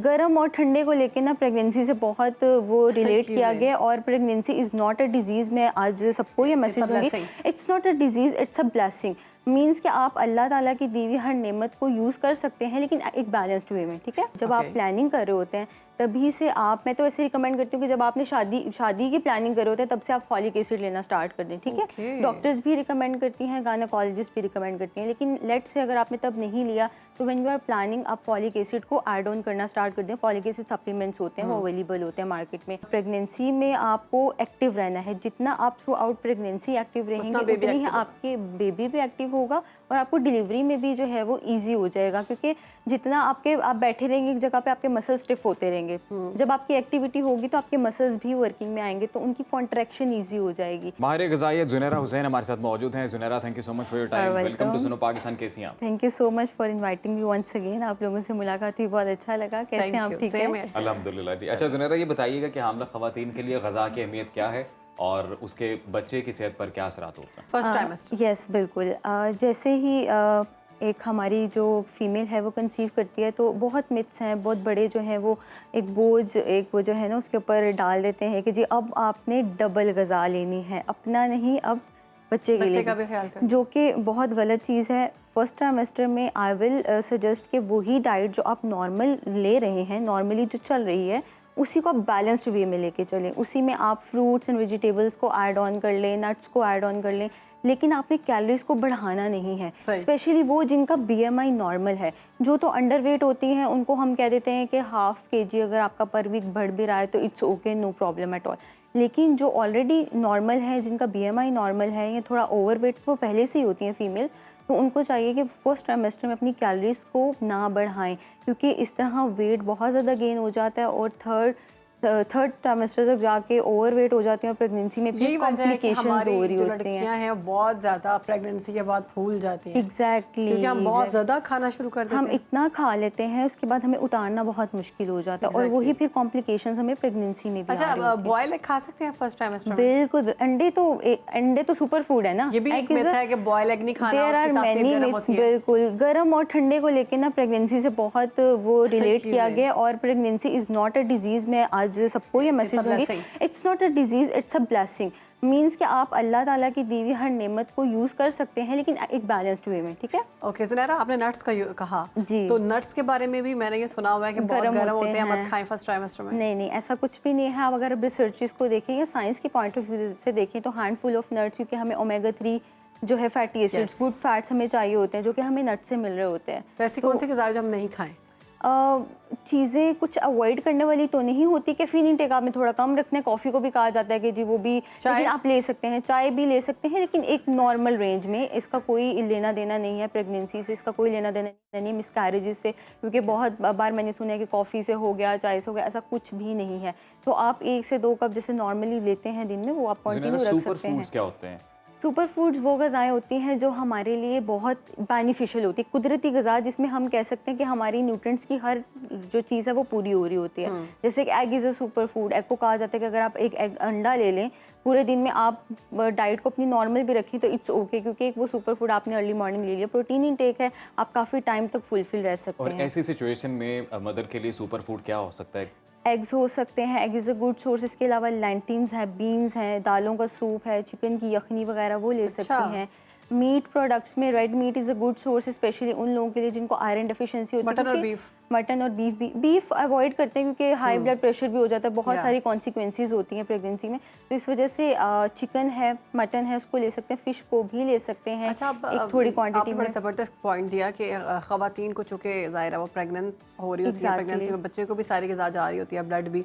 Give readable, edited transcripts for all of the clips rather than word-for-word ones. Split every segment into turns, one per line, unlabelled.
गर्म और ठंडे को लेके ना प्रेगनेंसी से बहुत वो रिलेट किया गया और pregnancy is not a disease. मैं आज सबको ये मैसेज दूंगी, it's not a disease, it's a blessing. Means कि आप अल्लाह ताला की दी हुई हर नेमत को यूज़ कर सकते हैं, लेकिन एक बैलेंस्ड वे में, ठीक है। जब आप प्लानिंग कर रहे होते हैं तभी से आप, मैं तो ऐसे रिकमेंड करती हूँ कि जब आपने शादी की प्लानिंग करे होते हैं तब से आप फॉलिक एसिड लेना स्टार्ट कर दें, ठीक है। डॉक्टर्स भी रिकमेंड करती हैं, गायनेकोलॉजिस्ट भी रिकमेंड करती हैं, लेकिन लेट्स से अगर आपने तब नहीं लिया तो व्हेन यू आर प्लानिंग आप फॉलिक एसिड को ऐड ऑन करना स्टार्ट कर दें। फॉलिक एसिड सप्लीमेंट्स होते हैं, वो अवेलेबल होते हैं मार्केट में। प्रेगनेंसी में आपको एक्टिव रहना है, जितना आप थ्रू आउट प्रेगनेंसी एक्टिव रहेंगे उतनी ही आपके बेबी भी एक्टिव होगा और आपको डिलीवरी में भी जो है वो ईजी हो जाएगा, क्योंकि जितना आप बैठे रहेंगे एक जगह पे आपके मसल स्टिफ होते रहेंगे। जब आपकी एक्टिविटी होगी तो आपके मसल्स भी वर्किंग में आएंगे, तो उनकी कॉन्ट्रैक्शन ईजी हो जाएगी।
माहिर ग़िज़ाइयत ज़ुनैरा हुसैन हमारे साथ मौजूद हैं। Zunaira, thank you so much for your time. Welcome to Suno Pakistan. कैसी हैं आप?
Thank you so much for inviting me once again. आप लोगों से मुलाकात हुई, बहुत अच्छा लगा। कैसे हैं आप? ठीक है,
अल्हम्दुलिल्लाह जी। अच्छा ज़ुनैरा, ये बताइएगा कि हामिला ख़वातीन के लिए ग़ज़ा की अहमियत क्या है और उसके बच्चे की सेहत पर क्या असरात होता है?
फर्स्ट टाइमेस्टर।
यस, बिल्कुल। जैसे ही एक हमारी जो फीमेल है वो कंसीव करती है तो बहुत मिथ्स हैं, बहुत बड़े जो हैं वो एक बोझ वो जो है ना उसके ऊपर डाल देते हैं कि जी अब आपने डबल ग़ज़ा लेनी है, अपना नहीं अब बच्चे के लिए
का भी ख्याल करना,
जो कि बहुत गलत चीज़ है। फर्स्ट ट्राइमेस्टर में आई विल सजेस्ट कि वही डाइट जो आप नॉर्मल ले रहे हैं, नॉर्मली जो चल रही है, उसी को आप बैलेंस्ड वे में लेके चलें। उसी में आप फ्रूट्स एंड वेजिटेबल्स को ऐड ऑन कर लें, नट्स को ऐड ऑन कर लें, लेकिन आपने कैलोरीज को बढ़ाना नहीं है। स्पेशली वो जिनका बीएमआई नॉर्मल है, जो तो अंडर वेट होती हैं उनको हम कह देते हैं कि हाफ केजी अगर आपका पर वीक बढ़ भी रहा है तो it's okay, no problem at all. लेकिन जो ऑलरेडी नॉर्मल है, जिनका बीएमआई नॉर्मल है या थोड़ा ओवर वेट वो पहले से ही होती हैं फीमेल, तो उनको चाहिए कि फर्स्ट ट्राइमेस्टर में अपनी कैलोरीज को ना बढ़ाएं, क्योंकि इस तरह वेट बहुत ज़्यादा गेन हो जाता है और थर्ड ट्राइमेस्टर तक जाके ओवरवेट हो जाते हैं और प्रेगनेंसी में फिर कॉम्प्लिकेशंस हो रही होती हैं।
बहुत ज़्यादा प्रेगनेंसी के बाद फूल जाती हैं।
एग्जैक्टली,
क्योंकि हम बहुत ज़्यादा खाना शुरू कर देते हैं।
हम इतना खा लेते हैं उसके बाद हमें उतारना बहुत मुश्किल हो जाता है और वही फिर कॉम्प्लिकेशंस हमें प्रेगनेंसी में भी।
अच्छा, बॉयल एग खा सकते हैं फर्स्ट ट्राइमेस्टर में?
बिल्कुल। अंडे तो सुपर फूड है ना।
ये भी एक मिथ है कि बॉयल एग नहीं खाना, उसकी तासीर गर्म होती है।
बिल्कुल, गर्म और ठंडे को लेके ना प्रेगनेंसी से बहुत वो रिलेट किया गया और pregnancy is not a disease. मैं आज सबको ये it's not a disease, it's a blessing. Means कि आप अल्लाह ताला की दी हुई हर नेमत को यूज़ कर सकते हैं, लेकिन एक बैलेंस्ड वे में, ठीक है।
ओके ज़ुनैरा, आपने नट्स का कहा
जी,
तो नट्स के बारे में भी मैंने ये सुना हुआ है कि बहुत गर्म होते हैं, मत खाएं फर्स्ट ट्राइमेस्टर में।
नहीं नहीं, ऐसा कुछ भी नहीं है। आप अगर रिसर्चेस को देखें या साइंस के पॉइंट ऑफ व्यू से देखें तो हैंडफुल ऑफ नट्स, क्योंकि हमें ओमेगा 3 जो है फैटी एसिड्स, गुड फैट्स हमें चाहिए होते हैं, जो कि हमें नट से मिल रहे होते हैं।
तो ऐसी कौन सी ग़िज़ा जो हम नहीं खाएं?
चीज़ें कुछ अवॉइड करने वाली तो नहीं होती। कैफीन इंटेक आपने थोड़ा कम रखना है। कॉफ़ी को भी कहा जाता है कि जी वो भी, लेकिन आप ले सकते हैं, चाय भी ले सकते हैं, लेकिन एक नॉर्मल रेंज में। इसका कोई लेना देना नहीं है प्रेगनेंसी से, इसका कोई लेना देना नहीं मिसकैरेजेस से, क्योंकि बहुत बार मैंने सुना है कि कॉफ़ी से हो गया, चाय से हो गया, ऐसा कुछ भी नहीं है। तो आप 1 से 2 कप जैसे नॉर्मली लेते हैं दिन में, वो आप कंटिन्यू रख सकते हैं।
क्या होते हैं
सुपर फूड्स? वो ग़िज़ाएँ होती हैं जो हमारे लिए बहुत बेनिफिशियल होती है, कुदरती ग़िज़ा, जिसमें हम कह सकते हैं कि हमारी न्यूट्रिएंट्स की हर जो चीज़ है वो पूरी हो रही होती है। जैसे कि egg is a super food. Egg को कहा जाता है कि अगर आप एक एग अंडा ले लें पूरे दिन में, आप डाइट को अपनी नॉर्मल भी रखें तो इट्स ओके, क्योंकि एक वो सुपर फूड आपने अर्ली मॉर्निंग ले लिया, प्रोटीन इंटेक है, आप काफ़ी टाइम तक फुलफिल रह सकते हैं।
और ऐसी सिचुएशन में मदर के लिए सुपर फूड क्या हो सकता है?
एग्स हो सकते हैं, egg is a good source. इसके अलावा लैंटिन्स हैं, बीन्स हैं, दालों का सूप है, चिकन की यखनी वगैरह वो ले सकती हैं। मीट प्रोडक्ट्स में red meat is a good source, specially उन लोगों के लिए जिनको आयरन डेफिशिएंसी होती है।
मटन और बीफ?
मटन और बीफ भी, बीफ अवॉइड करते हैं क्योंकि हाई ब्लड प्रेशर भी हो जाता है, बहुत सारी कॉन्सिक्वेंसीज होती हैं प्रेगनेंसी में, तो इस वजह से चिकन है, मटन है, उसको ले सकते हैं, फिश को भी ले सकते हैं।
अच्छा,
एक थोड़ी क्वांटिटी में।
बड़ा ज़बरदस्त पॉइंट दिया कि ख़वातीन को चूँकि ज़ाहिर वो प्रेगनेंट हो रही होती है, प्रेगनेंसी में बच्चे को भी सारी ग़िज़ा जा रही होती है, ब्लड भी,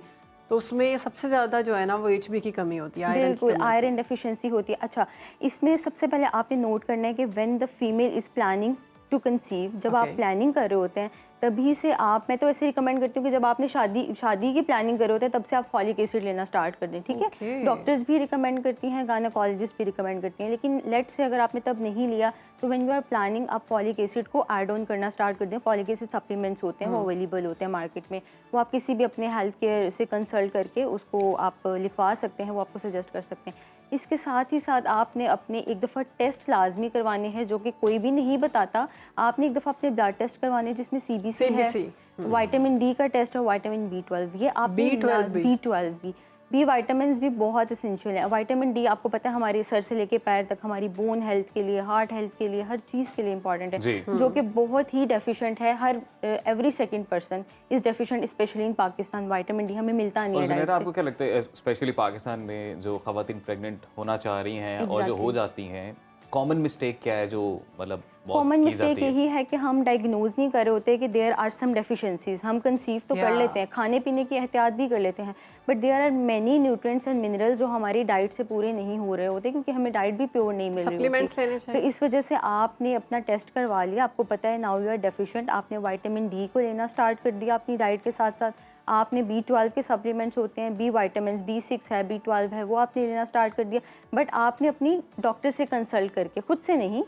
तो उसमें सबसे ज़्यादा जो है ना वो HB की कमी होती है,
बिल्कुल आयरन डेफिशिएंसी होती है। अच्छा, इसमें सबसे पहले आपने नोट करना है कि when the female is planning to conceive, जब आप प्लानिंग कर रहे होते हैं तभी से आप, मैं तो ऐसे रिकमेंड करती हूँ कि जब आपने शादी की प्लानिंग करे होते हैं तब से आप फॉलिक एसिड लेना स्टार्ट कर दें, ठीक है। डॉक्टर्स भी रिकमेंड करती हैं, गायनेकोलॉजिस्ट भी रिकमेंड करती हैं, लेकिन लेट्स से अगर आपने तब नहीं लिया तो व्हेन यू आर प्लानिंग आप फॉलिक एसिड को ऐड ऑन करना स्टार्ट कर दें। फॉलिक एसिड सप्लीमेंट्स होते हैं, वो अवेलेबल होते हैं मार्केट में, वो आप किसी भी अपने हेल्थ केयर से कंसल्ट करके उसको आप लिखवा सकते हैं, वो आपको सजेस्ट कर सकते हैं। इसके साथ ही साथ आपने अपने एक दफ़ा टेस्ट लाजमी करवाने हैं, जो कि कोई भी नहीं बताता। आपने एक दफ़ा अपने ब्लड टेस्ट करवाने हैं, जिसमें CBC है, विटामिन D का टेस्ट और विटामिन B12, ये आप B12 भी बी वाइटामिन भी बहुत एसेंशियल है। विटामिन D आपको पता है हमारे सर से लेके पैर तक हमारी बोन हेल्थ के लिए, हार्ट हेल्थ के लिए, हर चीज़ के लिए इंपॉर्टेंट है, जो कि बहुत ही डेफिशिएंट है। हर every second person is deficient, specially in Pakistan. Vitamin D हमें मिलता नहीं है।
आपको क्या लगता है स्पेशली पाकिस्तान में जो खवातीन प्रेग्नेंट होना चाह रही हैं और जो हो जाती हैं, कॉमन मिस्टेक क्या है जो मतलब
कॉमन मिस्टेक यही है कि हम डायग्नोज नहीं कर रहे होते कि देयर आर सम डेफिशिएंसीज। हम कंसीव तो कर लेते हैं, खाने पीने की एहतियात भी कर लेते हैं, but there are many nutrients and minerals जो हमारी डाइट से पूरे नहीं हो रहे होते, क्योंकि हमें डाइट भी प्योर नहीं मिल रही होती। तो इस वजह से आपने अपना टेस्ट करवा लिया, आपको पता है नाउ यू आर डेफिशिएंट, आपने विटामिन D को लेना स्टार्ट कर दिया अपनी डाइट के साथ साथ। आपने B12 के सप्लीमेंट्स होते हैं, B विटामिन, B6 है, B12 है, वो आपने लेना स्टार्ट कर दिया, बट आपने अपनी डॉक्टर से कंसल्ट करके, खुद से नहीं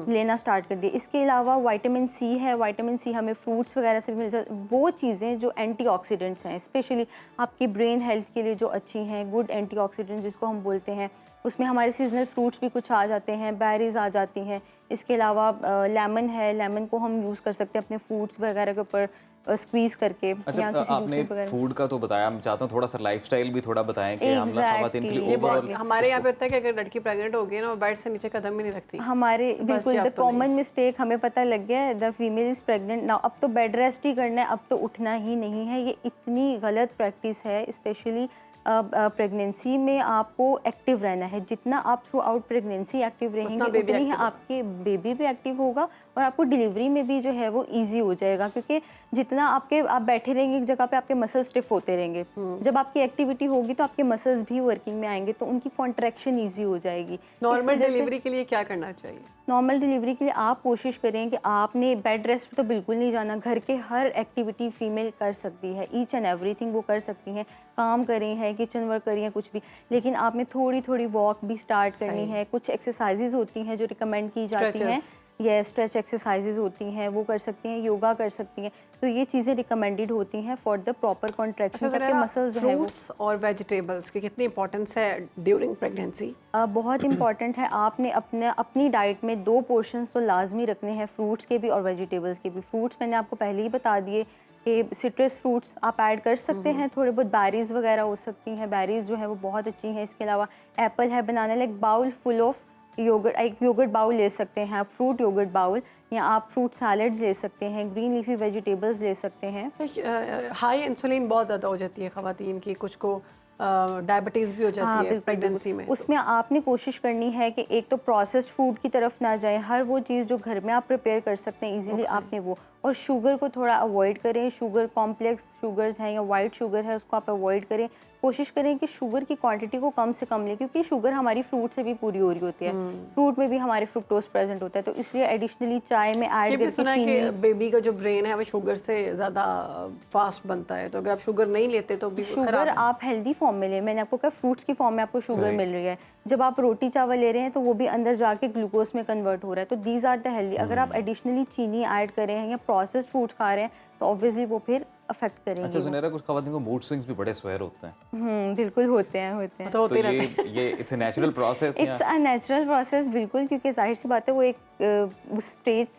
लेना स्टार्ट कर दिया। इसके अलावा विटामिन C है, विटामिन C हमें फ्रूट्स वगैरह से भी मिल जाती, वो चीज़ें जो एंटीऑक्सीडेंट्स हैं, स्पेशली आपकी ब्रेन हेल्थ के लिए जो अच्छी हैं, गुड एंटीऑक्सीडेंट्स जिसको हम बोलते हैं, उसमें हमारे सीजनल फ्रूट्स भी कुछ आ जाते हैं, बेरीज आ जाती हैं। इसके अलावा लेमन है, लेमन को हम यूज़ कर सकते हैं अपने फ्रूट्स वगैरह के ऊपर स्क्वीज करके।
अच्छा, आपने फूड का तो बताया, मैं चाहता हूँ थोड़ा सा लाइफस्टाइल भी थोड़ा बताएं कि हमला खवातीन के लिए ओवरऑल।
हमारे यहाँ पे होता है कि अगर लड़की प्रेग्नेंट हो गई ना, वो बेड से नीचे कदम ही नहीं रखती।
हमारे बिल्कुल द कॉमन मिस्टेक हमें पता लग गया है, the female is pregnant now, अब तो बेड रेस्ट ही करना है, अब तो उठना ही नहीं है। ये इतनी गलत प्रैक्टिस है, स्पेशली प्रेगनेंसी में आपको एक्टिव रहना है। जितना आप थ्रू आउट प्रेगनेंसी एक्टिव रहेंगे, उतनी ही आपके बेबी भी एक्टिव होगा और आपको डिलीवरी में भी जो है वो इजी हो जाएगा, क्योंकि जितना आप बैठे रहेंगे एक जगह पे, आपके मसल स्टिफ होते रहेंगे। जब आपकी एक्टिविटी होगी तो आपके मसल्स भी वर्किंग में आएंगे, तो उनकी कॉन्ट्रैक्शन ईजी हो जाएगी।
नॉर्मल डिलीवरी के लिए क्या करना चाहिए?
नॉर्मल डिलीवरी के लिए आप कोशिश करें कि आपने बेड रेस्ट तो बिल्कुल नहीं जाना, घर के हर एक्टिविटी फीमेल कर सकती है, ईच एंड एवरीथिंग वो कर सकती हैं, काम करें हैं, किचन वर्क करिए, कुछ भी, लेकिन आपने थोड़ी थोड़ी वॉक भी स्टार्ट करनी है। कुछ एक्सरसाइजेज होती हैं जो रिकमेंड की जाती हैं, ये स्ट्रेच एक्सरसाइजेज होती हैं, वो कर सकती हैं, योगा कर सकती हैं, तो ये चीज़ें रिकमेंडेड होती हैं फॉर द प्रॉपर कॉन्ट्रैक्शन के मसल्स।
फ्रूट्स और वेजिटेबल्स की कितनी इंपॉर्टेंस है ड्यूरिंग प्रेगनेंसी?
बहुत इंपॉर्टेंट है। आपने अपनी डाइट में 2 पोर्शंस तो लाजमी रखने हैं, फ्रूट्स के भी और वेजिटेबल्स के भी। फ्रूट्स मैंने आपको पहले ही बता दिए कि सिट्रस फ्रूट्स आप ऐड कर सकते हैं, थोड़े बहुत बेरीज वगैरह हो सकती हैं, बेरीज जो है वो बहुत अच्छी हैं। इसके अलावा एप्पल है, banana, like bowl full of yogurt, एक योगर्ट बाउल ले सकते हैं आप, फ्रूट योगर्ट बाउल, या आप फ्रूट सैलड्स ले सकते हैं, ग्रीन लीफी वेजिटेबल्स ले सकते हैं।
हाई इंसुलिन बहुत ज़्यादा हो जाती है ख़वातीन की, कुछ को डायबिटीज़ भी हो जाती है प्रेगनेंसी में।
उसमें आपने कोशिश करनी है कि एक तो प्रोसेस्ड फूड की तरफ ना जाए, हर वो चीज़ जो घर में आप प्रिपेयर कर सकते हैं इजीली आपने वो, और शुगर को थोड़ा अवॉइड करें। शुगर, कॉम्प्लेक्स शुगर्स हैं या वाइट शुगर है, उसको आप अवॉइड करें। कोशिश करें कि शुगर की क्वांटिटी को कम से कम लें, क्योंकि शुगर हमारी फ्रूट से भी पूरी हो रही होती है, फ्रूट में भी हमारे फ्रुक्टोज प्रेजेंट होता है, तो इसलिए एडिशनली चाय में ऐड करके।
सुना है कि बेबी का जो ब्रेन है वो शुगर से ज़्यादा फास्ट बनता है, तो अगर आप शुगर नहीं लेते तो भी
शुगर आप हेल्दी फॉर्म में लें। मैंने आपको कहा फ्रूट्स की फॉर्म में आपको शुगर मिल रही है, जब आप रोटी चावल ले रहे हैं तो वो भी अंदर जाके ग्लूकोज में कन्वर्ट हो रहा है, तो दीज आर द हेल्दी। अगर आप एडिशनली चीनी ऐड कर रहे हैं या प्रोसेस्ड फूड खा रहे हैं तो ऑब्वियसली वो फिर अफेक्ट करेंगे।
अच्छा सुनहरा, कुछ खवातीन को मूड स्विंग्स भी बड़े सवेर होते हैं।
बिल्कुल होते हैं
तो होते रहते हैं।
ये it's a natural process,
it's a natural process बिल्कुल, क्योंकि जाहिर सी बात है वो एक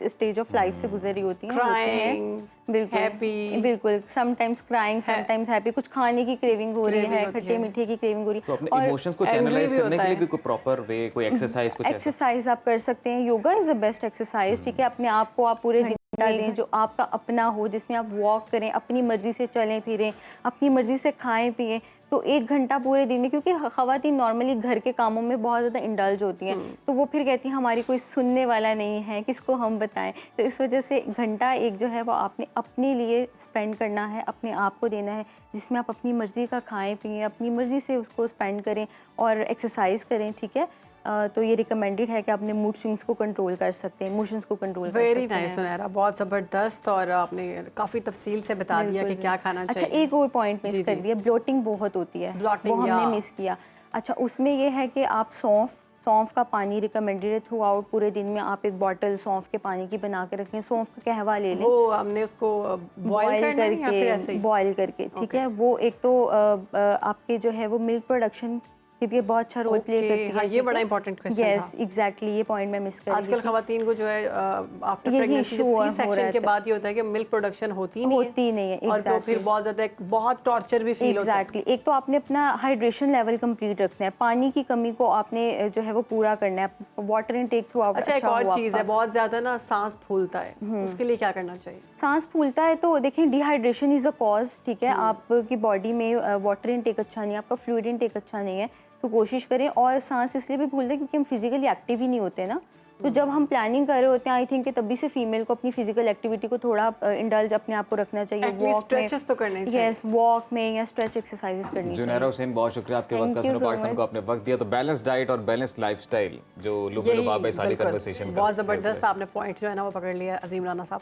स्टेज ऑफ लाइफ से गुजरी होती हैं। बिल्कुल बिल्कुल, समटाइम्स क्राइंग, समटाइम्स हैप्पी, कुछ खाने की क्रेविंग हो रही है, खट्टे मीठे की क्रेविंग हो रही है,
तो अपने इमोशंस को चैनलाइज करने के लिए भी कोई प्रॉपर वे, कोई एक्सरसाइज, कुछ
एक्सरसाइज आप कर सकते हैं। Yoga is the best exercise, ठीक है। अपने आप को आप पूरे दिन दें जो आपका अपना हो, जिसमें आप वॉक करें, अपनी मर्जी से चलें फिरें, अपनी मर्जी से खाएं पिएं, तो 1 घंटा पूरे दिन में, क्योंकि खवातीन नॉर्मली घर के कामों में बहुत ज़्यादा इंडल्ज होती हैं, तो वो फिर कहती हैं हमारी कोई सुनने वाला नहीं है, किसको हम बताएं, तो इस वजह से घंटा एक जो है वो आपने अपने लिए स्पेंड करना है, अपने आप को देना है, जिसमें आप अपनी मर्ज़ी का खाएं पिएं, अपनी मर्ज़ी से उसको स्पेंड करें और एक्सरसाइज करें, ठीक है। तो ये रिकमेंडेड है कि आपने मूड स्विंग्स को कंट्रोल कर सकते हैं, इमोशंस को कंट्रोल कर सकते हैं।
वेरी नाइस सुनहरा, बहुत ज़बरदस्त, और आपने काफ़ी तफसील से बता दिया कि क्या खाना चाहिए।
अच्छा, एक और पॉइंट मिस कर दिया, ब्लोटिंग बहुत होती है, वो हमने मिस किया। अच्छा, उसमें ये है कि आप सौंफ का पानी रिकमेंडेड है थ्रू आउट पूरे दिन में। आप एक बॉटल सौंफ के पानी की बना के रखें, सौंफ का कहवा ले लें,
वो हमने उसको बॉईल करके,
बॉईल करके, ठीक है। वो एक तो आपके जो है वो मिल्क प्रोडक्शन क्योंकि ये बहुत अच्छा रोल प्ले करती है।
हाँ, ये बड़ा इंपॉर्टेंट क्वेश्चन था।
यस एग्जैक्टली, ये पॉइंट मैं मिस कर रही
आजकल
थी।
खवातीन को जो है आफ्टर
यही
प्रेगनेंसी
issue
सी
हो
सेक्शन
रहा
के
था।
बाद ये होता है कि मिल्क प्रोडक्शन होती नहीं है
और
तो फिर बहुत ज़्यादा बहुत टॉर्चर भी फील होता है।
एग्जैक्टली, एक तो आपने अपना हाइड्रेशन लेवल कंप्लीट रखना है, पानी की कमी को आपने जो है वो पूरा करना है, वाटर इनटेक थ्रू आउट।
अच्छा, एक और चीज़ है, बहुत ज़्यादा ना सांस फूलता है, उसके लिए क्या करना चाहिए?
सांस फूलता है तो देखें डिहाइड्रेशन इज़ अ कॉज, ठीक है। आपकी बॉडी में वाटर इनटेक अच्छा नहीं है, आपका फ्लूइड इनटेक अच्छा नहीं है, तो कोशिश करें। और सांस इसलिए भी फूलता है क्योंकि हम फिजिकली एक्टिव ही नहीं होते ना, तो जब हम प्लानिंग कर रहे होते हैं आई थिंक तभी से फीमेल को अपनी फिजिकल एक्टिविटी को थोड़ा इंडल्ज अपने आप को रखना चाहिए। वॉक
स्ट्रेचेस तो करने चाहिए।
यस, वॉक में या स्ट्रेच एक्सरसाइजेस करनी चाहिए।
जुनैरा हुसैन, बहुत शुक्रिया आपके वक्त का,
Thank you so
पाकिस्तान को
much.
आपने वक्त दिया। तो बैलेंस डाइट और बैलेंस लाइफस्टाइल जो लुबे लुबाब है सारी
बिल्कुल,
कन्वर्सेशन का
बहुत ज़बरदस्त आपने पॉइंट जो है ना वो पकड़ लिया अजीम राना साहब।